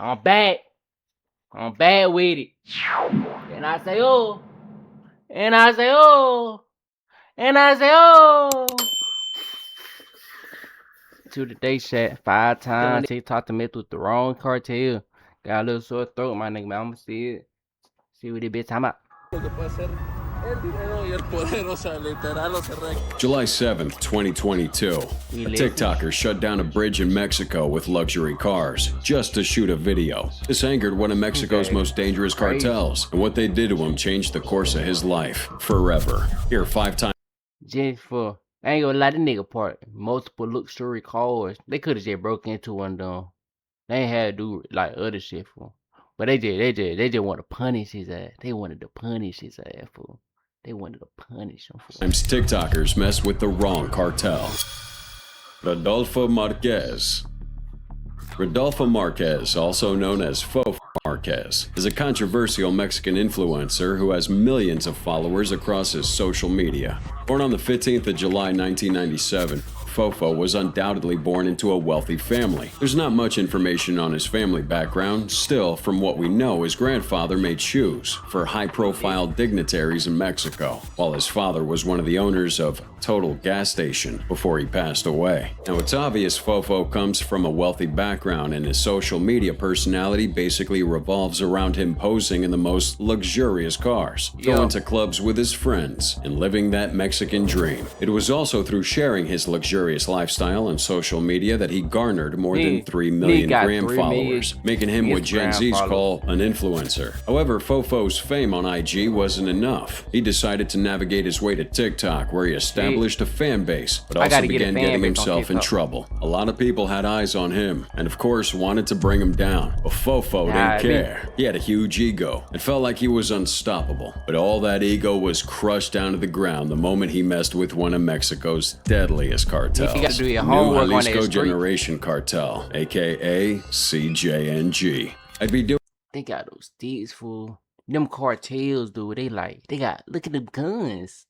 I'm back. I'm bad with it. And I say, oh. And I say, oh. And I say, oh. To the day chat 5 times. TikTok to mess with the wrong cartel. Got a little sore throat, my nigga, man. I'ma see it. See what this bitch talking about. July 7th, 2022. A TikToker shut down a bridge in Mexico with luxury cars just to shoot a video. This angered one of Mexico's most dangerous cartels, and what they did to him changed the course of his life forever. Here, 5 times. Just for, I ain't gonna lie, the nigga part. Multiple luxury cars. They could have just broke into one though. They ain't had to do like other shit for him. But they just want to punish his ass. They wanted to punish his ass for. They wanted to punish him for. Sometimes TikTokers mess with the wrong cartel. Rodolfo Marquez. Rodolfo Marquez, also known as Fofo Marquez, is a controversial Mexican influencer who has millions of followers across his social media. Born on the 15th of July 1997, Fofo was undoubtedly born into a wealthy family. There's not much information on his family background. Still, from what we know, his grandfather made shoes for high-profile dignitaries in Mexico, while his father was one of the owners of Total gas station before he passed away. Now, it's obvious Fofo comes from a wealthy background, and his social media personality basically revolves around him posing in the most luxurious cars, going to clubs with his friends, and living that Mexican dream. It was also through sharing his luxurious lifestyle on social media that he garnered more than 3 million gram followers, making him what Gen Zs call an influencer. However, Fofo's fame on IG wasn't enough. He decided to navigate his way to TikTok, where he established a fan base, but also began getting himself in trouble. A lot of people had eyes on him, and of course wanted to bring him down, but Fofo didn't care. He had a huge ego and felt like he was unstoppable, but all that ego was crushed down to the ground the moment he messed with one of Mexico's deadliest cartels, you gotta do your New homework Jalisco on that Generation Cartel, aka CJNG. I'd be doing. They got those sticks, fool. Them cartels, dude. They got. Look at them guns.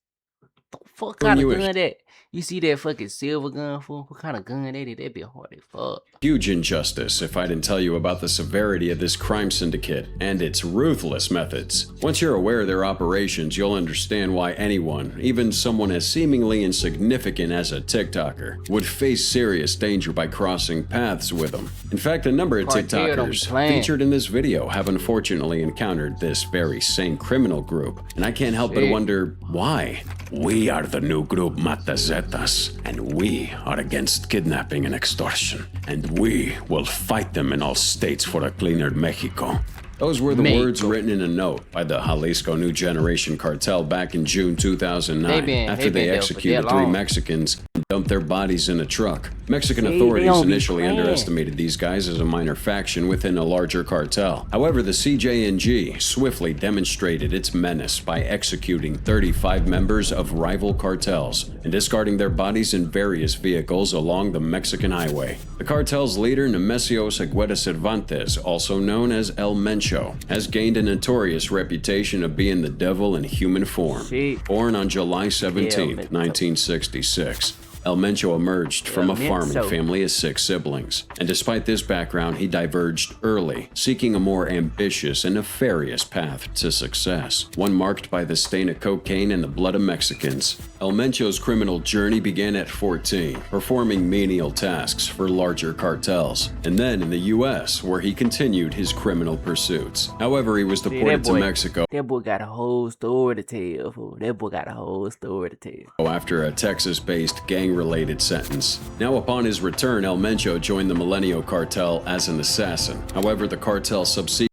The fuck kind of gun that? You see that fucking silver gun, fool? What kind of gun that is? That'd be hard as fuck. Huge injustice if I didn't tell you about the severity of this crime syndicate and its ruthless methods. Once you're aware of their operations, you'll understand why anyone, even someone as seemingly insignificant as a TikToker, would face serious danger by crossing paths with them. In fact, a number of TikTokers featured in this video have unfortunately encountered this very same criminal group, and I can't help but wonder why. We are the new group Mata Zetas, and we are against kidnapping and extortion, and we will fight them in all states for a cleaner Mexico. Those were the words written in a note by the Jalisco New Generation Cartel back in June 2009, after they executed 3 Mexicans and dumped their bodies in a truck. Mexican authorities initially underestimated these guys as a minor faction within a larger cartel. However, the CJNG swiftly demonstrated its menace by executing 35 members of rival cartels and discarding their bodies in various vehicles along the Mexican highway. The cartel's leader, Nemesio Segueda Cervantes, also known as El Mencho, has gained a notorious reputation of being the devil in human form. Born on July 17, 1966. El Mencho emerged from a farming family of 6 siblings, and despite this background, he diverged early, seeking a more ambitious and nefarious path to success, one marked by the stain of cocaine and the blood of Mexicans. El Mencho's criminal journey began at 14, performing menial tasks for larger cartels, and then in the U.S., where he continued his criminal pursuits. However, he was deported to Mexico. That boy got a whole story to tell, fool. That boy got a whole story to tell. After a Texas-based gang-related sentence. Now, upon his return, El Mencho joined the Milenio Cartel as an assassin. However, the cartel subsequently.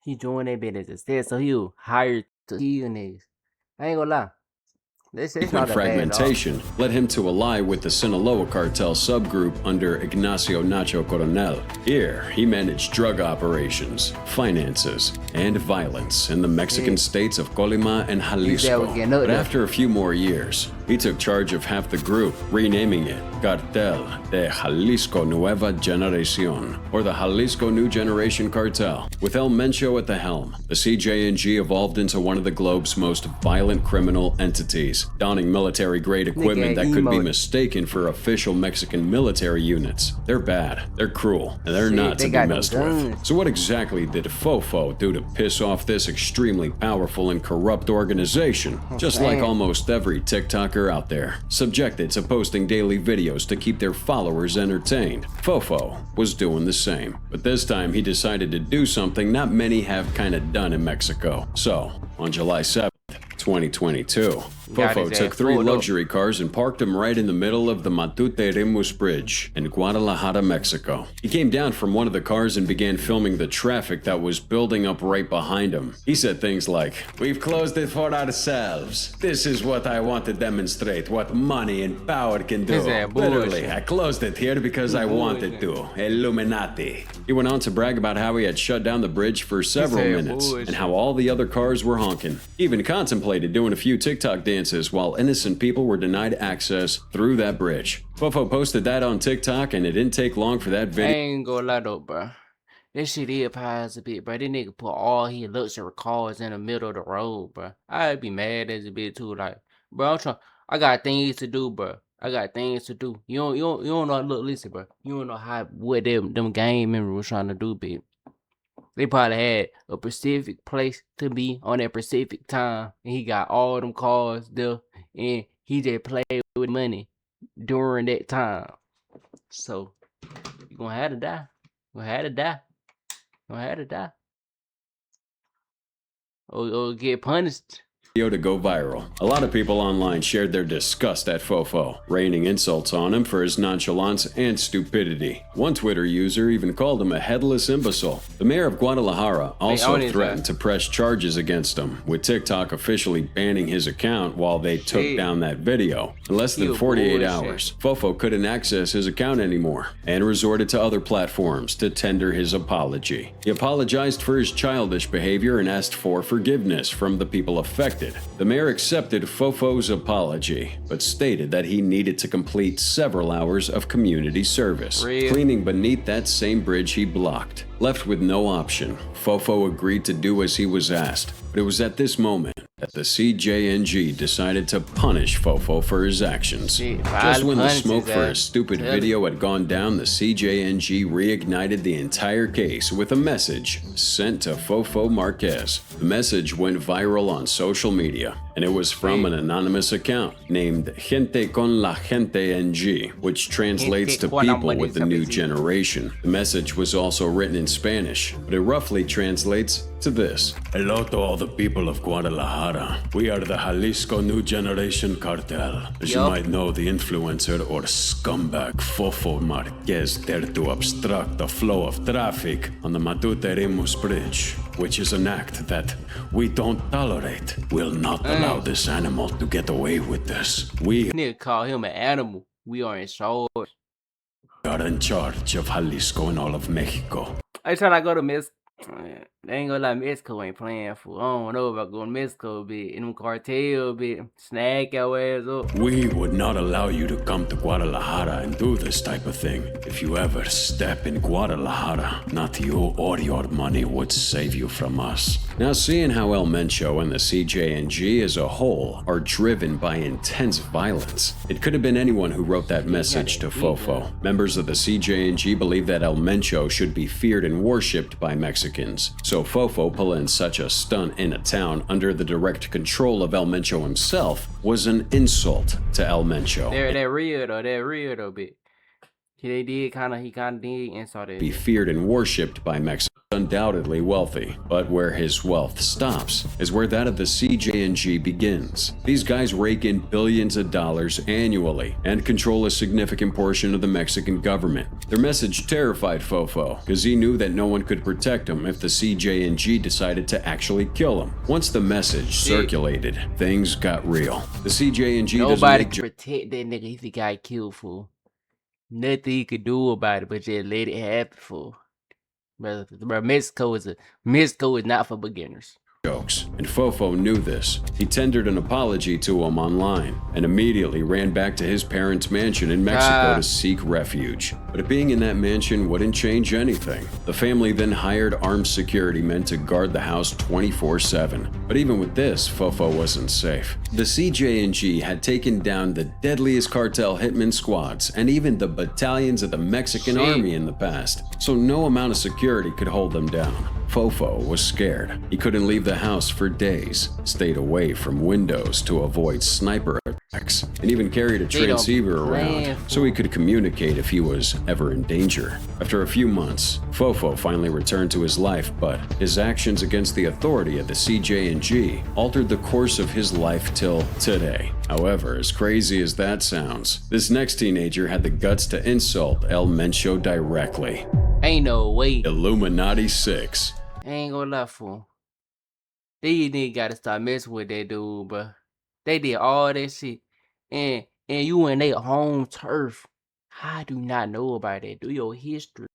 He joined that bit as a assassin, so he was hired to kill niggas. I ain't gonna lie. This not fragmentation led him to ally with the Sinaloa cartel subgroup under Ignacio Nacho Coronel. Here, he managed drug operations, finances, and violence in the Mexican states of Colima and Jalisco. But after a few more years, He took charge of half the group, renaming it Cartel de Jalisco Nueva Generación, or the Jalisco New Generation Cartel. With El Mencho at the helm, the CJNG evolved into one of the globe's most violent criminal entities, donning military-grade equipment that could be mistaken for official Mexican military units. They're bad, they're cruel, and they're not to be messed with. So what exactly did Fofo do to piss off this extremely powerful and corrupt organization? Just like almost every TikToker out there, subjected to posting daily videos to keep their followers entertained, Fofo was doing the same. But this time he decided to do something not many have kinda done in Mexico. So, on July 7th, 2022, Fofo took 3 luxury cars and parked them right in the middle of the Matute Rimus Bridge in Guadalajara, Mexico. He came down from one of the cars and began filming the traffic that was building up right behind him. He said things like, "We've closed it for ourselves. This is what I want to demonstrate, what money and power can do. Literally, I closed it here because I wanted to. Illuminati." He went on to brag about how he had shut down the bridge for several minutes and how all the other cars were honking. He even contemplated doing a few TikTok dances while innocent people were denied access through that bridge. Fofo posted that on TikTok, and it didn't take long for that video. I ain't gonna lie though, bro. This shit is pies a bit, bro. This nigga put all his luxury cars in the middle of the road, bro. I'd be mad as a bit too, like, bro. I got things to do, bro. I got things to do. You don't know. Look, listen, bro. You don't know what them gang members was trying to do, bitch. They probably had a specific place to be on that specific time, and he got all them cars there, and he just played with money during that time. So you gonna have to die. You gonna have to die. You gonna have to die. Or get punished. To go viral. A lot of people online shared their disgust at Fofo, raining insults on him for his nonchalance and stupidity. One Twitter user even called him a headless imbecile. The mayor of Guadalajara also threatened to press charges against him, with TikTok officially banning his account while they took down that video. In less than 48 hours, Fofo couldn't access his account anymore and resorted to other platforms to tender his apology. He apologized for his childish behavior and asked for forgiveness from the people affected. The mayor accepted Fofo's apology, but stated that he needed to complete several hours of community service, cleaning beneath that same bridge he blocked. Left with no option, Fofo agreed to do as he was asked, but it was at this moment that the CJNG decided to punish Fofo for his actions. Just when the smoke for his stupid video had gone down, the CJNG reignited the entire case with a message sent to Fofo Marquez. The message went viral on social media, and it was from an anonymous account named Gente con la Gente NG, which translates to people with the new generation. The message was also written in Spanish, but it roughly translates to this. "Hello to all the people of Guadalajara. We are the Jalisco New Generation Cartel. As you might know, the influencer or scumbag Fofo Marquez dared to obstruct the flow of traffic on the Matute Rimus Bridge, which is an act that we don't tolerate. We'll not allow this animal to get away with this. We need to call him an animal. We are in charge. Are in charge of Jalisco and all of Mexico." I try to go to Mexico. They ain't gonna lie, Mexico ain't playing for. I don't know about going to Mexico, bit. In them cartel, bit. Snag your ass up. "We would not allow you to come to Guadalajara and do this type of thing. If you ever step in Guadalajara, not you or your money would save you from us." Now, seeing how El Mencho and the CJNG as a whole are driven by intense violence, it could have been anyone who wrote that message to Fofo. Members of the CJNG believe that El Mencho should be feared and worshipped by Mexicans. So Fofo pulling such a stunt in a town under the direct control of El Mencho himself was an insult to El Mencho. They're real though, bit. He kinda did insult it. Be feared and worshipped by Mexicans. Undoubtedly wealthy, but where his wealth stops is where that of the CJNG begins. These guys rake in billions of dollars annually and control a significant portion of the Mexican government. Their message terrified Fofo because he knew that no one could protect him if the CJNG decided to actually kill him. Once the message circulated, things got real. The CJNG nobody could protect that nigga if he got killed, fool. Nothing he could do about it, but just let it happen, fool. Bro, Mexico is not for beginners. jokes, and Fofo knew this. He tendered an apology to him online and immediately ran back to his parents' mansion in Mexico to seek refuge. But being in that mansion wouldn't change anything. The family then hired armed security men to guard the house 24/7. But even with this, Fofo wasn't safe. The CJ&G had taken down the deadliest cartel hitman squads and even the battalions of the Mexican army in the past, so no amount of security could hold them down. Fofo was scared. He couldn't leave the house for days, stayed away from windows to avoid sniper attacks, and even carried a transceiver around so he could communicate if he was ever in danger. After a few months, Fofo finally returned to his life, but his actions against the authority of the CJ&G altered the course of his life till today. However, as crazy as that sounds, this next teenager had the guts to insult El Mencho directly. Ain't no way. Illuminati 6. Ain't gonna lie, fool. These niggas gotta stop messing with that dude, bruh. They did all that shit. And you in their home turf. I do not know about that. Do your history.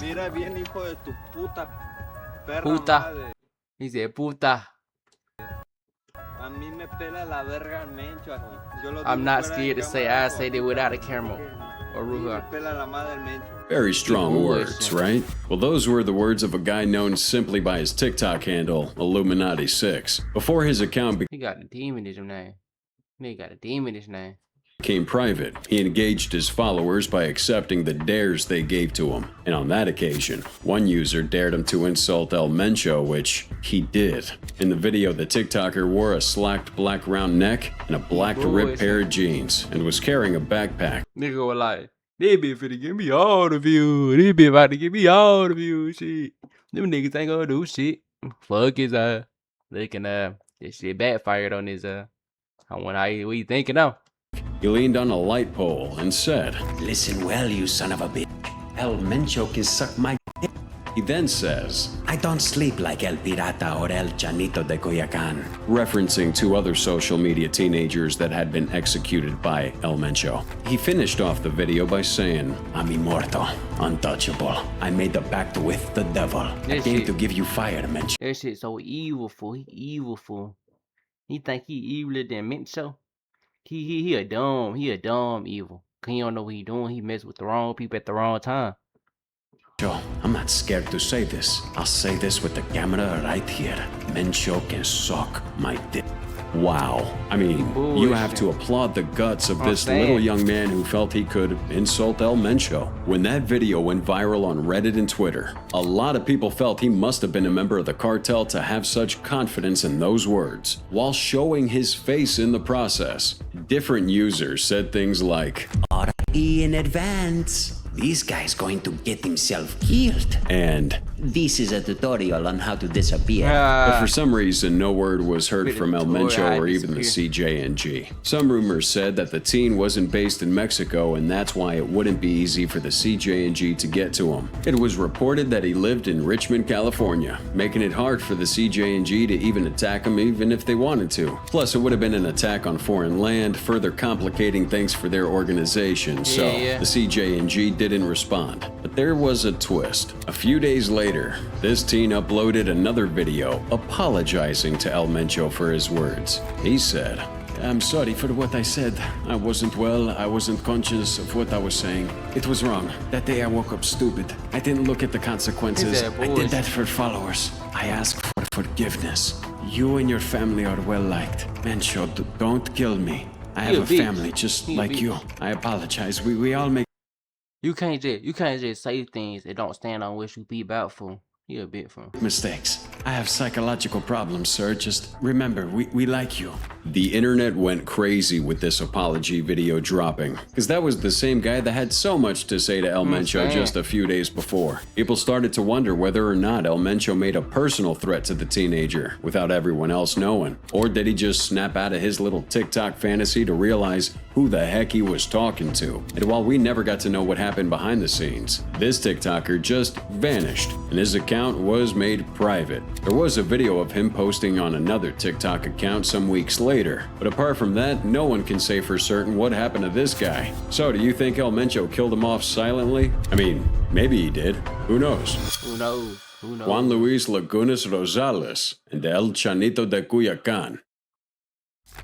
Mira bien, hijo de tu puta perra Puta. madre. He said, puta. A mí me pela la verga el Mencho. Yo lo I'm digo not fuera de scared to say cámara, I say that without a camera. Or A mí me Ruga. pela la madre el Mencho. Very strong words, right? Well, those were the words of a guy known simply by his TikTok handle, Illuminati 6. Before his account He got a demon in his name. Nigga got a demon in his name. became private, he engaged his followers by accepting the dares they gave to him. And on that occasion, one user dared him to insult El Mencho, which he did. In the video, the TikToker wore a slacked black round neck and a black ripped pair of jeans and was carrying a backpack. Nigga was like, they be finna give me all the views. They be about to give me all the views. Shit. Them niggas ain't gonna do shit. Fuck his looking this shit backfired on his I wonder how what you thinking now. He leaned on a light pole and said, Listen well, you son of a bitch. El Mencho can suck my dick. he then says, I don't sleep like El Pirata or El Chanito de Coyacan. referencing two other social media teenagers that had been executed by El Mencho. He finished off the video by saying, I'm immortal, untouchable. I made a pact with the devil. I That came shit- to give you fire, Mencho. That shit so evil, fool. He evil, fool. He think he eviler than Mencho. He a dumb evil. Cause he don't know what he doing. He mess with the wrong people at the wrong time. Joe, I'm not scared to say this. I'll say this with the camera right here. Mencho can suck my dick. wow. I mean, you have to applaud the guts of this little young man who felt he could insult El Mencho. When that video went viral on Reddit and Twitter, a lot of people felt he must have been a member of the cartel to have such confidence in those words, while showing his face in the process. Different users said things like, Already in advance. This guy's going to get himself killed. and This is a tutorial on how to disappear. but for some reason, no word was heard Bit of from El tutorial, Mencho I or even the CJ&G. Some rumors said that the teen wasn't based in Mexico, and that's why it wouldn't be easy for the CJ&G to get to him. It was reported that he lived in Richmond, California, making it hard for the CJ&G to even attack him even if they wanted to. Plus, it would have been an attack on foreign land, further complicating things for their organization, so the CJ&G didn't respond. But there was a twist. A few days later, this teen uploaded another video apologizing to El Mencho for his words. He said, I'm sorry for what I said. I wasn't well. I wasn't conscious of what I was saying. It was wrong. That day I woke up stupid. I didn't look at the consequences. I did that for followers. I ask for forgiveness. You and your family are well liked. Mencho, don't kill me. I have a family just like you. I apologize. We all make You can't just say things that don't stand on what you be about, fool. You a bit, fool. mistakes. I have psychological problems, sir. Just remember, we like you. The internet went crazy with this apology video dropping, because that was the same guy that had so much to say to El Mencho just a few days before. People started to wonder whether or not El Mencho made a personal threat to the teenager without everyone else knowing, or did he just snap out of his little TikTok fantasy to realize who the heck he was talking to. And while we never got to know what happened behind the scenes, this TikToker just vanished, and his account was made private. There was a video of him posting on another TikTok account some weeks later, but apart from that, no one can say for certain what happened to this guy. So do you think El Mencho killed him off silently? I mean, maybe he did. Who knows? Who knows? Who knows? Juan Luis Lagunas Rosales and El Chanito de Cuyacan.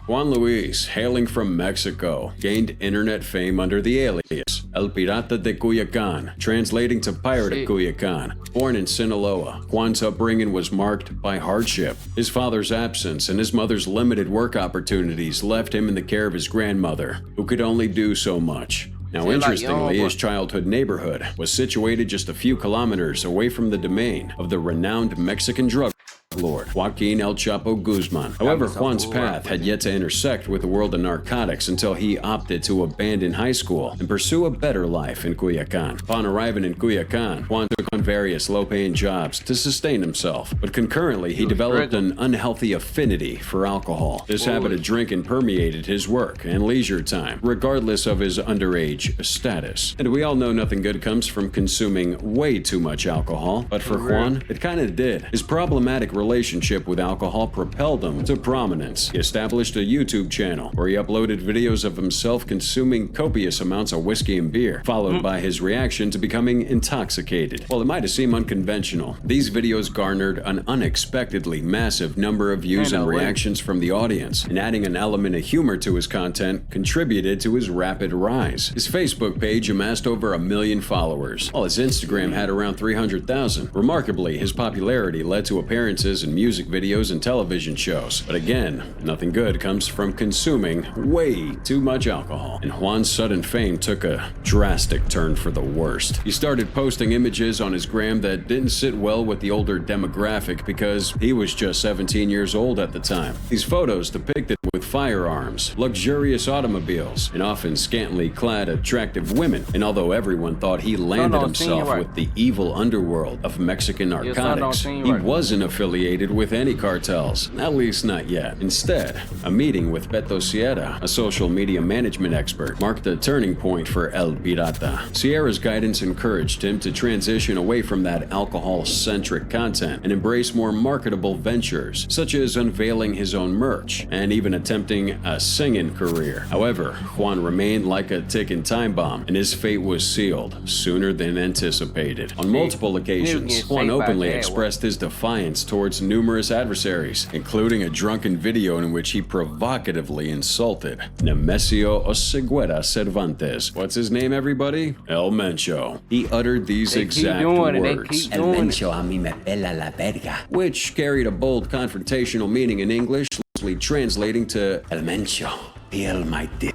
Juan Luis, hailing from Mexico, gained internet fame under the alias El Pirata de Cuyacan, translating to Pirate of Cuyacan. Born in Sinaloa, Juan's upbringing was marked by hardship. His father's absence and his mother's limited work opportunities left him in the care of his grandmother, who could only do so much. Now, interestingly, his childhood neighborhood was situated just a few kilometers away from the domain of the renowned Mexican drug lord Joaquin El Chapo Guzman. However, Juan's path had yet to intersect with the world of narcotics until he opted to abandon high school and pursue a better life in Cuyacan. Upon arriving in Cuyacan, Juan took on various low-paying jobs to sustain himself, but concurrently he developed an unhealthy affinity for alcohol. This habit of drinking permeated his work and leisure time, regardless of his underage status. And we all know nothing good comes from consuming way too much alcohol, but for Juan, it kind of did. His problematic relationship with alcohol propelled him to prominence. He established a YouTube channel where he uploaded videos of himself consuming copious amounts of whiskey and beer, followed by his reaction to becoming intoxicated. While it might have seemed unconventional, these videos garnered an unexpectedly massive number of views and reactions from the audience, and adding an element of humor to his content contributed to his rapid rise. His Facebook page amassed over 1 million followers, while his Instagram had around 300,000. Remarkably, his popularity led to appearances in music videos and television shows. But again, nothing good comes from consuming way too much alcohol. And Juan's sudden fame took a drastic turn for the worst. He started posting images on his gram that didn't sit well with the older demographic because he was just 17 years old at the time. These photos depicted with firearms, luxurious automobiles, and often scantily clad attractive women. And although everyone thought he landed himself with the evil underworld of Mexican narcotics, he wasn't affiliated with any cartels, at least not yet. Instead, a meeting with Beto Sierra, a social media management expert, marked a turning point for El Pirata. Sierra's guidance encouraged him to transition away from that alcohol-centric content and embrace more marketable ventures, such as unveiling his own merch and even attempting a singing career. However, Juan remained like a ticking time bomb, and his fate was sealed sooner than anticipated. On multiple occasions, Juan openly expressed his defiance towards numerous adversaries, including a drunken video in which he provocatively insulted Nemesio Oseguera Cervantes. What's his name, everybody? El Mencho. He uttered these exact words. El Mencho a mí me pela la verga. Which carried a bold confrontational meaning in English, loosely translating to El Mencho, feel my dick.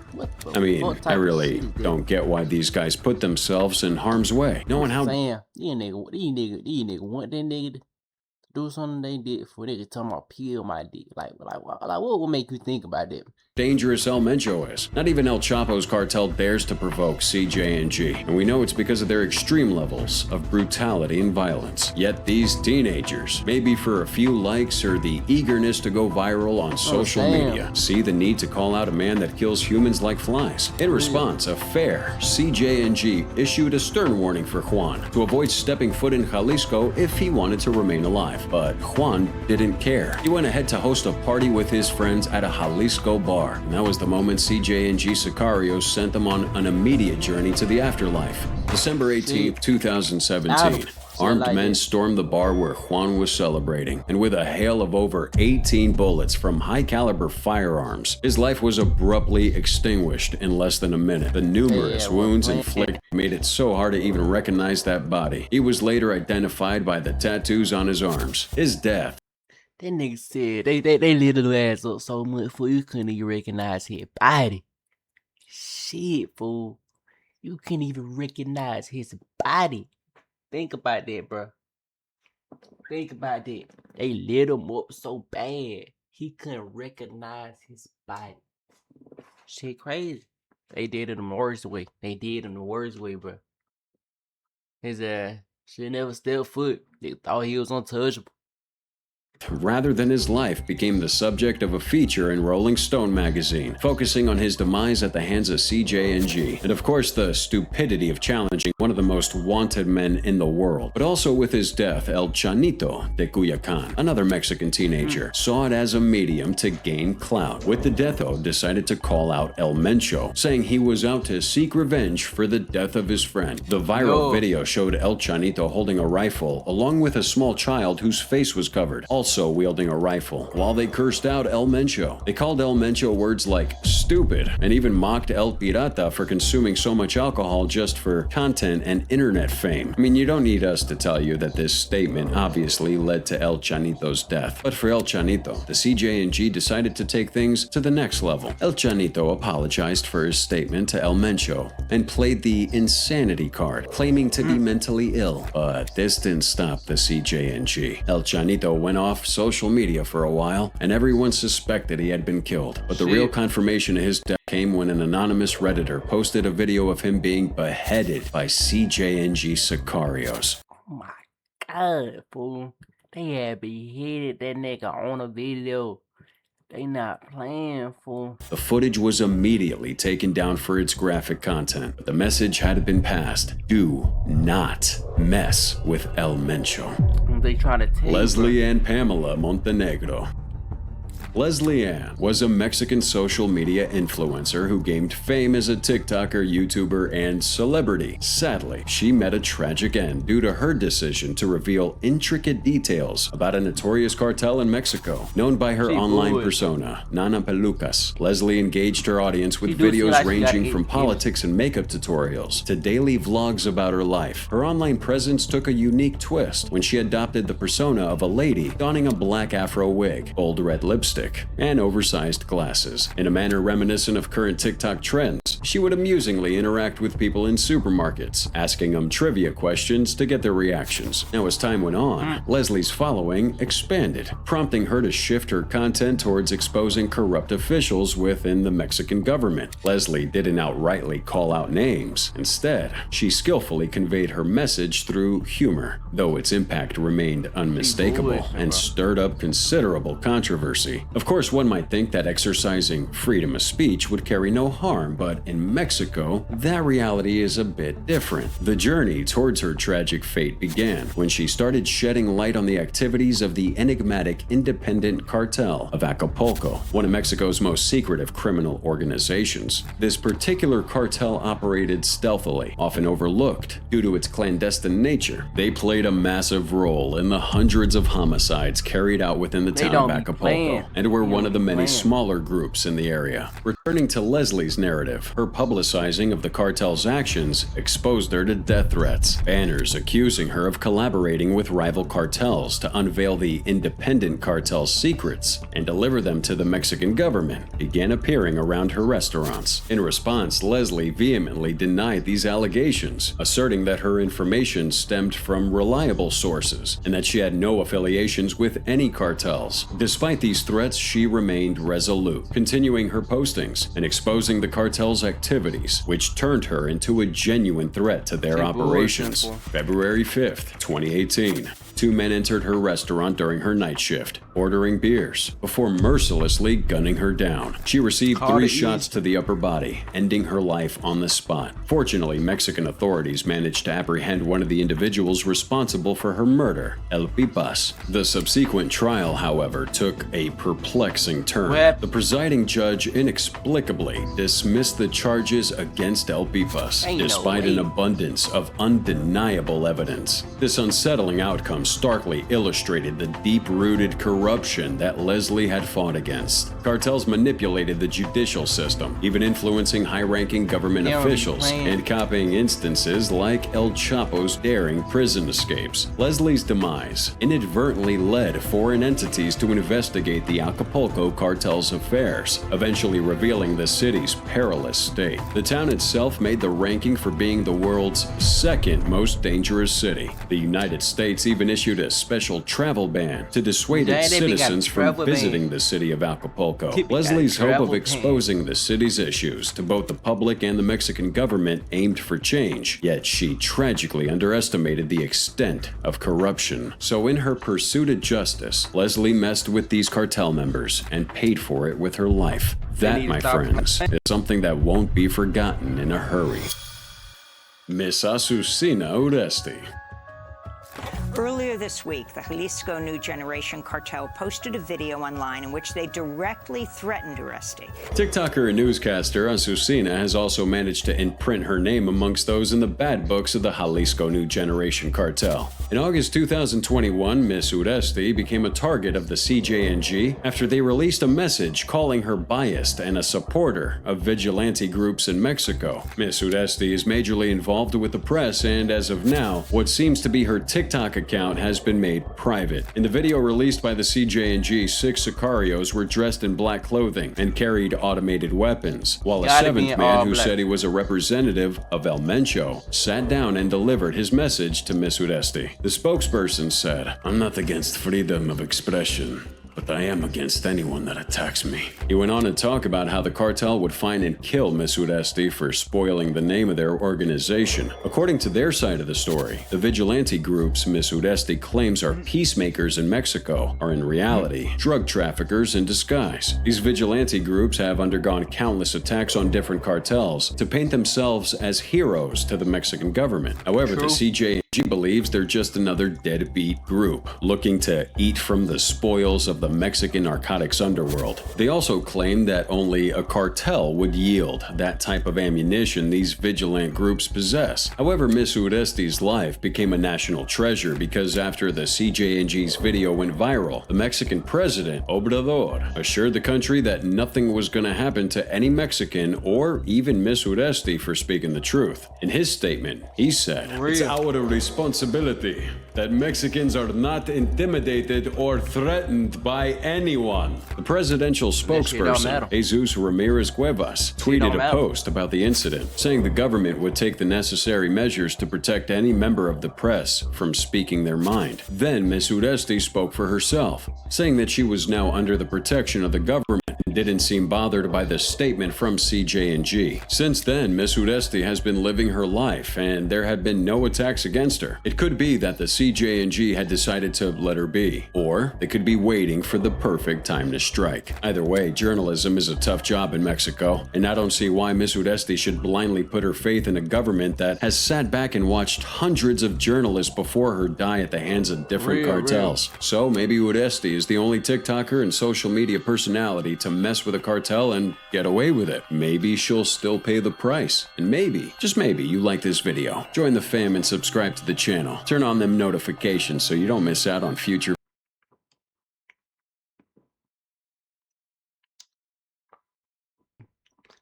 I mean, I really don't get why these guys put themselves in harm's way. Knowing how these nigga want that nigga to do something they did for nigga talking about peel my dick. Like what would make you think about that? dangerous El Mencho is. Not even El Chapo's cartel dares to provoke CJ&G, and we know it's because of their extreme levels of brutality and violence. Yet these teenagers, maybe for a few likes or the eagerness to go viral on social media, see the need to call out a man that kills humans like flies. In response, a fair CJ&G issued a stern warning for Juan to avoid stepping foot in Jalisco if he wanted to remain alive. But Juan didn't care. He went ahead to host a party with his friends at a Jalisco bar. And that was the moment CJ&G Sicarios sent them on an immediate journey to the afterlife. December 18th, 2017. Armed men stormed the bar where Juan was celebrating, and with a hail of over 18 bullets from high-caliber firearms, his life was abruptly extinguished in less than a minute. The numerous wounds inflicted made it so hard to even recognize that body. He was later identified by the tattoos on his arms. His death. That nigga said they lit his ass up so much fool you couldn't even recognize his body. Shit, fool. You couldn't even recognize his body. Think about that, bro. Think about that. They lit him up so bad he couldn't recognize his body. Shit crazy. They did it the worst way. They did it in the worst way, bro. His should never stepped foot. They thought he was untouchable. rather than his life, became the subject of a feature in Rolling Stone magazine, focusing on his demise at the hands of CJNG, and of course the stupidity of challenging one of the most wanted men in the world. But also with his death, El Chanito de Culiacan, another Mexican teenager, saw it as a medium to gain clout. With the death, though, decided to call out El Mencho, saying he was out to seek revenge for the death of his friend. The viral video showed El Chanito holding a rifle, along with a small child whose face was covered, also wielding a rifle, while they cursed out El Mencho. They called El Mencho words like stupid, and even mocked El Pirata for consuming so much alcohol just for content and internet fame. I mean, you don't need us to tell you that this statement obviously led to El Chanito's death. But for El Chanito, the CJNG decided to take things to the next level. El Chanito apologized for his statement to El Mencho and played the insanity card, claiming to be mentally ill. But this didn't stop the CJNG. El Chanito went off social media for a while, and everyone suspected he had been killed. But the real confirmation of his death came when an anonymous Redditor posted a video of him being beheaded by CJNG sicarios. Oh my God, fool. They had beheaded that nigga on a video. They not playing, fool. The footage was immediately taken down for its graphic content, but the message had been passed. Do not mess with El Mencho. They trying to tell Leslie Ann Pamela Montenegro. Leslie Ann was a Mexican social media influencer who gained fame as a TikToker, YouTuber, and celebrity. Sadly, she met a tragic end due to her decision to reveal intricate details about a notorious cartel in Mexico. Known by her online persona, Nana Pelucas, Leslie engaged her audience with videos ranging from politics and makeup tutorials to daily vlogs about her life. Her online presence took a unique twist when she adopted the persona of a lady donning a black afro wig, bold red lipstick, and oversized glasses. In a manner reminiscent of current TikTok trends, she would amusingly interact with people in supermarkets, asking them trivia questions to get their reactions. Now, as time went on, Leslie's following expanded, prompting her to shift her content towards exposing corrupt officials within the Mexican government. Leslie didn't outrightly call out names. Instead, she skillfully conveyed her message through humor, though its impact remained unmistakable and stirred up considerable controversy. Of course, one might think that exercising freedom of speech would carry no harm, but in Mexico, that reality is a bit different. The journey towards her tragic fate began when she started shedding light on the activities of the enigmatic independent cartel of Acapulco, one of Mexico's most secretive criminal organizations. This particular cartel operated stealthily, often overlooked due to its clandestine nature. They played a massive role in the hundreds of homicides carried out within the town of Acapulco, and were one of the many smaller groups in the area. Returning to Leslie's narrative, her publicizing of the cartel's actions exposed her to death threats. Banners accusing her of collaborating with rival cartels to unveil the independent cartel's secrets and deliver them to the Mexican government began appearing around her restaurants. In response, Leslie vehemently denied these allegations, asserting that her information stemmed from reliable sources and that she had no affiliations with any cartels. Despite these threats, she remained resolute, continuing her postings and exposing the cartel's activities, which turned her into a genuine threat to their operations. February 5th, 2018. Two men entered her restaurant during her night shift, ordering beers, before mercilessly gunning her down. She received 3 shots to the upper body, ending her life on the spot. Fortunately, Mexican authorities managed to apprehend one of the individuals responsible for her murder, El Pipas. The subsequent trial, however, took a perplexing turn. The presiding judge inexplicably dismissed the charges against El Pipas, despite an abundance of undeniable evidence. This unsettling outcome starkly illustrated the deep-rooted corruption that Leslie had fought against. Cartels manipulated the judicial system, even influencing high-ranking government officials and copying instances like El Chapo's daring prison escapes. Leslie's demise inadvertently led foreign entities to investigate the Acapulco cartel's affairs, eventually revealing the city's perilous state. The town itself made the ranking for being the world's second most dangerous city. The United States even issued issued a special travel ban to dissuade Dang, its they be got citizens from travel visiting ban. the city of Acapulco. They be got Leslie's hope travel of ban. exposing the city's issues to both the public and the Mexican government aimed for change, yet she tragically underestimated the extent of corruption. So in her pursuit of justice, Leslie messed with these cartel members and paid for it with her life. That, my friends, is something that won't be forgotten in a hurry. Miss Azucena Uresti. Earlier this week, the Jalisco New Generation Cartel posted a video online in which they directly threatened Uresti. TikToker and newscaster Azucena has also managed to imprint her name amongst those in the bad books of the Jalisco New Generation Cartel. In August 2021, Miss Uresti became a target of the CJNG after they released a message calling her biased and a supporter of vigilante groups in Mexico. Miss Uresti is majorly involved with the press, and as of now, what seems to be her TikTok account has been made private. In the video released by the CJNG, 6 sicarios were dressed in black clothing and carried automated weapons, while a Gotta be 7th man who black. said he was a representative of El Mencho sat down and delivered his message to Miss Uresti. The spokesperson said, "I'm not against freedom of expression, but I am against anyone that attacks me." He went on to talk about how the cartel would find and kill Miss Uresti for spoiling the name of their organization. According to their side of the story, the vigilante groups Miss Uresti claims are peacemakers in Mexico are in reality drug traffickers in disguise. These vigilante groups have undergone countless attacks on different cartels to paint themselves as heroes to the Mexican government. However, the CJNG believes they're just another deadbeat group looking to eat from the spoils of the Mexican narcotics underworld. They also claim that only a cartel would yield that type of ammunition these vigilant groups possess. However, Miss Uresti's life became a national treasure because after the CJNG's video went viral, the Mexican president, Obrador, assured the country that nothing was going to happen to any Mexican or even Miss Uresti for speaking the truth. In his statement, he said, "It's our responsibility that Mexicans are not intimidated or threatened by anyone." The presidential spokesperson, Jesus Ramirez Cuevas, tweeted a post about the incident, saying the government would take the necessary measures to protect any member of the press from speaking their mind. Then Miss Uresti spoke for herself, saying that she was now under the protection of the government and didn't seem bothered by the statement from CJNG. Since then, Miss Uresti has been living her life, and there had been no attacks against her. It could be that the CJNG had decided to let her be, or they could be waiting for the perfect time to strike. Either way, journalism is a tough job in Mexico, and I don't see why Miss Uresti should blindly put her faith in a government that has sat back and watched hundreds of journalists before her die at the hands of different cartels. So maybe Uresti is the only TikToker and social media personality to mess with a cartel and get away with it. Maybe she'll still pay the price. And maybe, just maybe, you like this video. Join the fam and subscribe to the channel. Turn on them notifications so you don't miss out on future.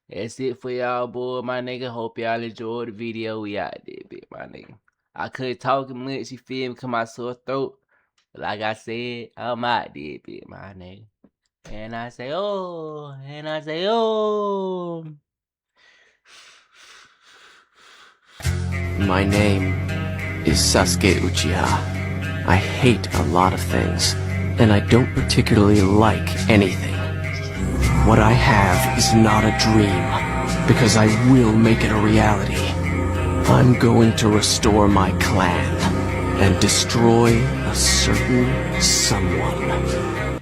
That's it for y'all, boy, my nigga. Hope y'all enjoyed the video. We out there, bit, my nigga. I couldn't talk much, you feel me, cause my sore throat. But like I said, I'm out there, bit, my nigga. And I say, oh, and I say, oh. My name is Sasuke Uchiha. I hate a lot of things, and I don't particularly like anything. What I have is not a dream, because I will make it a reality. I'm going to restore my clan and destroy a certain someone.